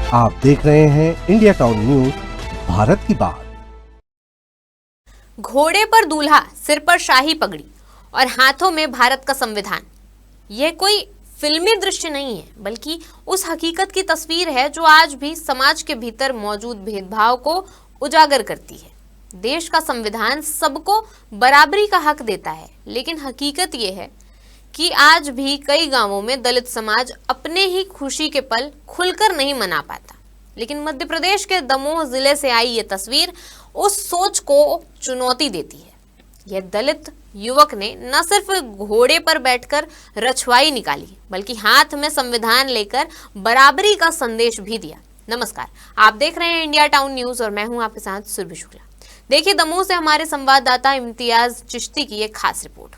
आप देख रहे हैं इंडिया टाउन न्यूज, भारत की बात। घोड़े पर दूल्हा, सिर पर शाही पगड़ी और हाथों में भारत का संविधान। यह कोई फिल्मी दृश्य नहीं है, बल्कि उस हकीकत की तस्वीर है जो आज भी समाज के भीतर मौजूद भेदभाव को उजागर करती है। देश का संविधान सबको बराबरी का हक देता है, लेकिन हकीकत यह है कि आज भी कई गांवों में दलित समाज अपने ही खुशी के पल खुलकर नहीं मना पाता। लेकिन मध्य प्रदेश के दमोह जिले से आई ये तस्वीर उस सोच को चुनौती देती है। यह दलित युवक ने न सिर्फ घोड़े पर बैठकर रछवाई निकाली, बल्कि हाथ में संविधान लेकर बराबरी का संदेश भी दिया। नमस्कार, आप देख रहे हैं इंडिया टाउन न्यूज और मैं हूं आपके साथ सुरभि शुक्ला। देखिए दमोह से हमारे संवाददाता इम्तियाज चिश्ती की एक खास रिपोर्ट।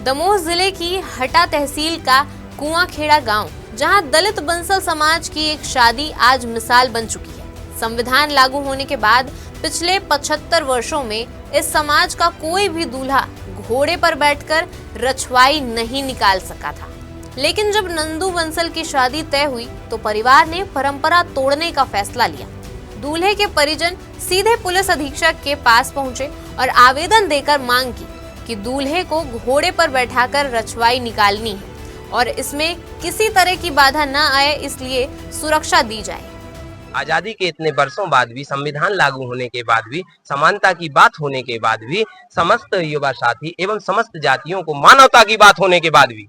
दमोह जिले की हटा तहसील का कुआंखेड़ा गांव, जहां दलित बंसल समाज की एक शादी आज मिसाल बन चुकी है। संविधान लागू होने के बाद पिछले 75 वर्षों में इस समाज का कोई भी दूल्हा घोड़े पर बैठकर रछवाई नहीं निकाल सका था। लेकिन जब नंदू बंसल की शादी तय हुई तो परिवार ने परंपरा तोड़ने का फैसला लिया। दूल्हे के परिजन सीधे पुलिस अधीक्षक के पास पहुंचे और आवेदन देकर मांग की कि दूल्हे को घोड़े पर बैठाकर रछवाई निकालनी है और इसमें किसी तरह की बाधा न आए, इसलिए सुरक्षा दी जाए। आजादी के इतने वर्षों बाद भी, संविधान लागू होने के बाद भी, समानता की बात होने के बाद भी, समस्त युवा साथी एवं समस्त जातियों को मानवता की बात होने के बाद भी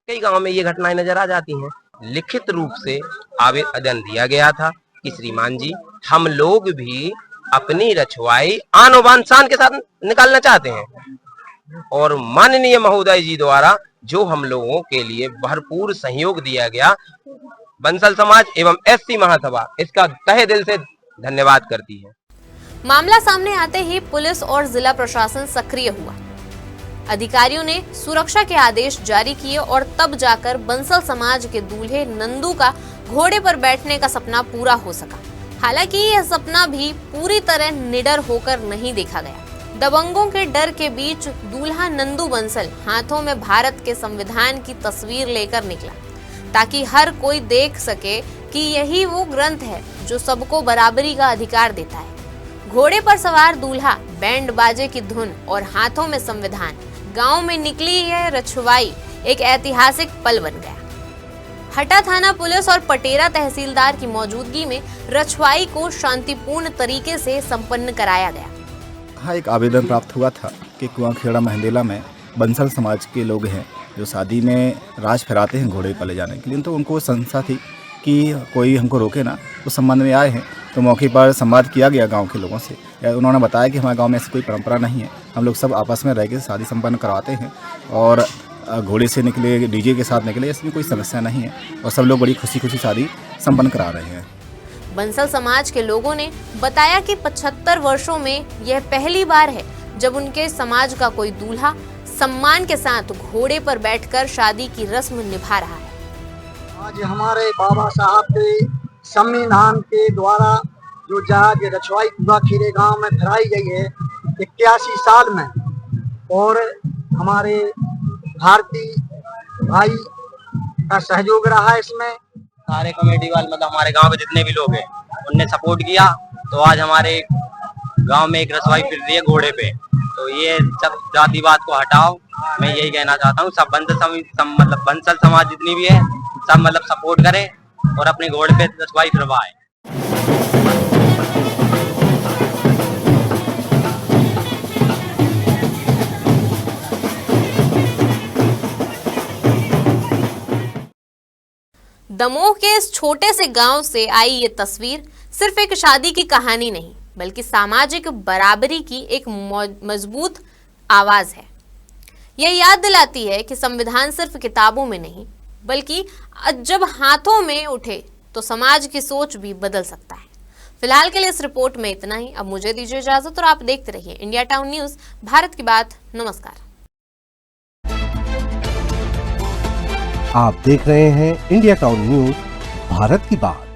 कई गांवों में ये घटनाएं नजर आ जाती हैं। लिखित रूप से आवेदन दिया गया था कि श्रीमान जी, हम लोग भी अपनी रछवाई आन और बान शान के साथ निकालना चाहते हैं और माननीय महोदय जी द्वारा जो हम लोगों के लिए भरपूर सहयोग दिया गया, बंसल समाज एवं एससी महासभा इसका तहे दिल से धन्यवाद करती है। मामला सामने आते ही पुलिस और जिला प्रशासन सक्रिय हुआ। अधिकारियों ने सुरक्षा के आदेश जारी किए और तब जाकर बंसल समाज के दूल्हे नंदू का घोड़े पर बैठने का सपना पूरा हो सका। हालांकि यह सपना भी पूरी तरह निडर होकर नहीं देखा गया। दबंगों के डर के बीच दूल्हा नंदू बंसल हाथों में भारत के संविधान की तस्वीर लेकर निकला, ताकि हर कोई देख सके कि यही वो ग्रंथ है जो सबको बराबरी का अधिकार देता है। घोड़े पर सवार दूल्हा, बैंड बाजे की धुन और हाथों में संविधान, गांव में निकली यह रछवाई एक ऐतिहासिक पल बन गया। हटा थाना पुलिस और पटेरा तहसीलदार की मौजूदगी में रछवाई को शांतिपूर्ण तरीके से संपन्न कराया गया। हाँ, एक आवेदन प्राप्त हुआ था कि कुआंखेड़ा महंदेला में बंसल समाज के लोग हैं जो शादी में राज फहराते हैं घोड़े पर ले जाने के लिए। तो उनको संस्था थी कि कोई हमको रोके ना, उस संबंध में आए हैं। तो मौके पर संवाद किया गया गांव के लोगों से। उन्होंने बताया कि हमारे गांव में ऐसी कोई परंपरा नहीं है, हम लोग सब आपस में रह के शादी संपन्न करवाते हैं और घोड़े से निकले, डीजे के साथ निकले, इसमें कोई समस्या नहीं है और सब लोग बड़ी खुशी खुशी शादी संपन्न करा रहे हैं। बंसल समाज के लोगों ने बताया कि 75 वर्षों में यह पहली बार है जब उनके समाज का कोई दूल्हा सम्मान के साथ घोड़े पर बैठकर शादी की रस्म निभा रहा है। आज हमारे बाबा साहब के संविधान के द्वारा जो जहाज रछवाई कुआंखेड़ा गांव में फहराई गई है 81 साल में, और हमारे भारतीय भाई का सहयोग रहा है इसमें। सारे कमेटी वाले मतलब हमारे गांव के जितने भी लोग हैं उनने सपोर्ट किया, तो आज हमारे गांव में एक रछवाई फिर रही है घोड़े पे। तो ये सब जातिवाद को हटाओ, मैं यही कहना चाहता हूँ। सब बंसल समाज जितनी भी है सब मतलब सपोर्ट करें और अपने घोड़े पे रछवाई फिरवाएं। दमोह के इस छोटे से गांव से आई ये तस्वीर सिर्फ एक शादी की कहानी नहीं, बल्कि सामाजिक बराबरी की एक मजबूत आवाज है। यह याद दिलाती है कि संविधान सिर्फ किताबों में नहीं, बल्कि जब हाथों में उठे तो समाज की सोच भी बदल सकता है। फिलहाल के लिए इस रिपोर्ट में इतना ही। अब मुझे दीजिए इजाजत और आप देखते रहिए इंडिया टाउन न्यूज, भारत की बात। नमस्कार। आप देख रहे हैं इंडिया टाउन न्यूज, भारत की बात।